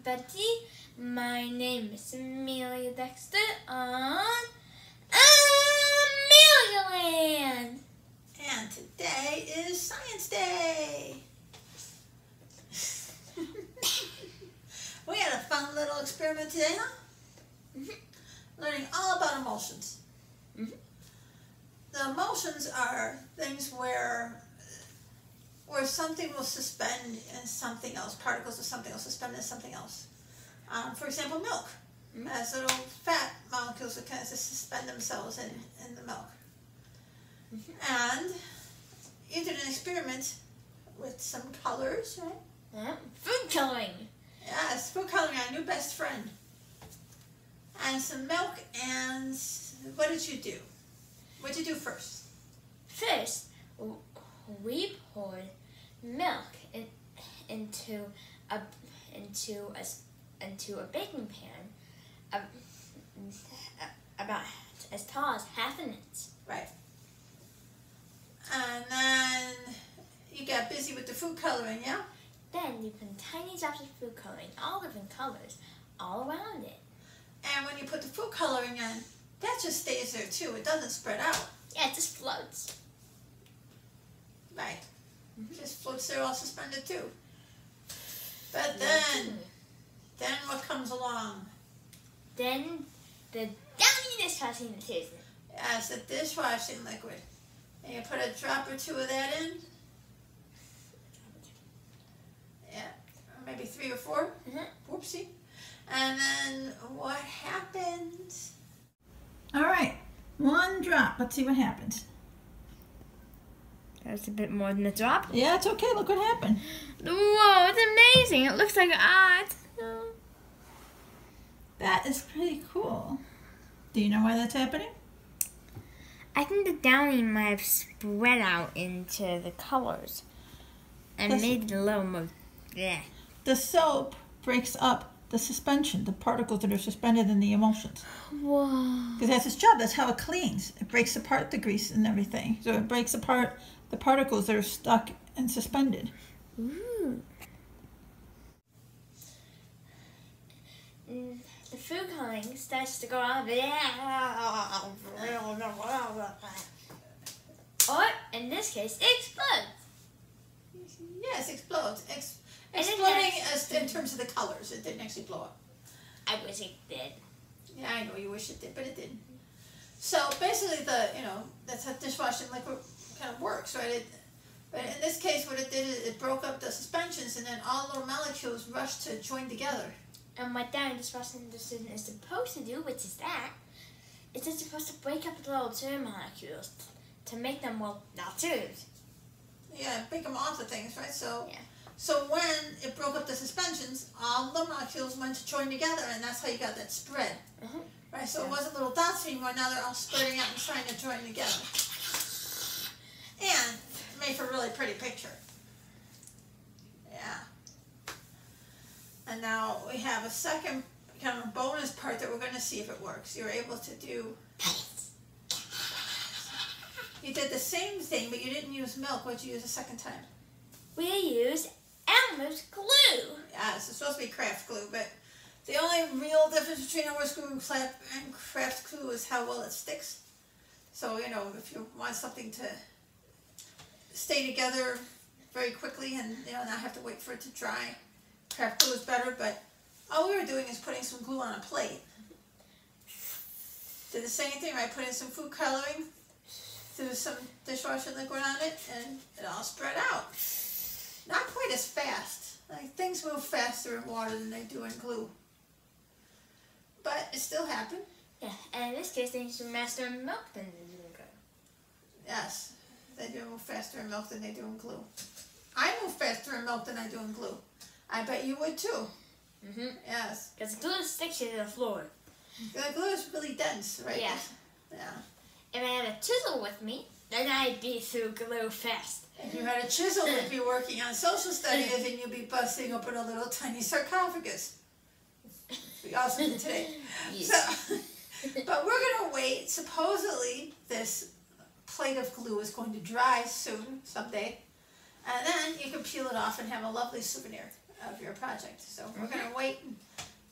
Betty. My name is Amelia Dexter on Amelialand. And today is Science Day. We had a fun little experiment today, huh? Learning all about emotions. The emotions are things where something will suspend in something else, particles of something will suspend in something else. For example, milk. Has little fat molecules that kind of suspend themselves in the milk. And you did an experiment with some colors, right? Food coloring. Yes, food coloring, our new best friend. And some milk, and what did you do? What did you do first? First, we poured milk into a baking pan about as tall as half an inch. Right. And then you got busy with the food coloring, yeah? Then you put tiny drops of food coloring, all different colors, all around it. And when you put the food coloring in, that just stays there too. It doesn't spread out. Yeah, it just floats. Right. Just floats there all suspended too. But then what comes along? Then the Downy dishwashing liquid. Yes, the dishwashing liquid. And you put a drop or two of that in. Yeah, or maybe 3 or 4. Whoopsie. And then what happens? All right, 1 drop. Let's see what happens. That's a bit more than a drop. Yeah, it's okay. Look what happened. Whoa, it's amazing. It looks like art. That is pretty cool. Do you know why that's happening? I think the Downy might have spread out into the colors and made it a little more. Yeah. The soap breaks up the suspension, the particles that are suspended in the emulsions. Whoa. Because that's its job. That's how it cleans. It breaks apart the grease and everything. So it breaks apart the particles that are stuck and suspended. Ooh. The food coloring starts to go out. Or, in this case, it explodes. Yes, explodes. Exploding as in terms of the colors. It didn't actually blow up. I wish it did. Yeah, I know you wish it did, but it didn't. So basically, that's how dishwashing liquid kind of works, right? But in this case, what it did is it broke up the suspensions, and then all little molecules rushed to join together. And what Downy dishwashing liquid is supposed to do, which is that, is it's supposed to break up the little germ molecules to make them, well, not germs. Yeah, break them off the things, right? So, yeah. So when it broke up the suspensions, all the molecules went to join together, and that's how you got that spread. Right, so it wasn't little dots anymore. Now they're all spreading out and trying to join together. And made for a really pretty picture. Yeah. And now we have a second kind of bonus part that we're going to see if it works. You're able to do... You did the same thing, but you didn't use milk. What did you use a second time? We used Elmer's glue. Yeah, it's supposed to be craft glue, but the only real difference between Elmer's glue and craft glue is how well it sticks. So, if you want something to stay together very quickly and not have to wait for it to dry, craft glue is better, but all we were doing is putting some glue on a plate. Did the same thing, right? Put in some food coloring, threw some dishwashing liquid on it, and it all spread out. Not quite as fast. Like, things move faster in water than they do in glue. But it still happened. Yeah, and in this case, they use faster in milk than they do in glue. Yes, they do move faster in milk than they do in glue. I move faster in milk than I do in glue. I bet you would too. Yes. Because glue sticks to the floor. The glue is really dense, right? Yeah. Yeah. If I had a chisel with me, then I'd be through glue fast. If you had a chisel, you'd be working on social studies and you'd be busting open a little tiny sarcophagus. It'd be awesome today. Yes. So, but we're going to wait. Supposedly, this plate of glue is going to dry soon, someday. And then you can peel it off and have a lovely souvenir. of your project. So we're going to wait.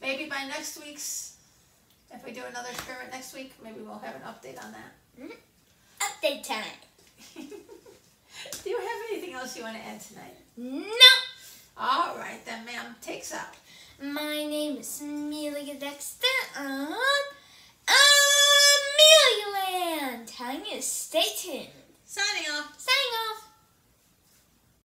Maybe by next week's, if we do another experiment next week, maybe we'll have an update on that. Update time. Do you have anything else you want to add tonight? No. All right, then, ma'am. Takes out. My name is Amelia Dexter on Amelialand. Telling you to stay tuned.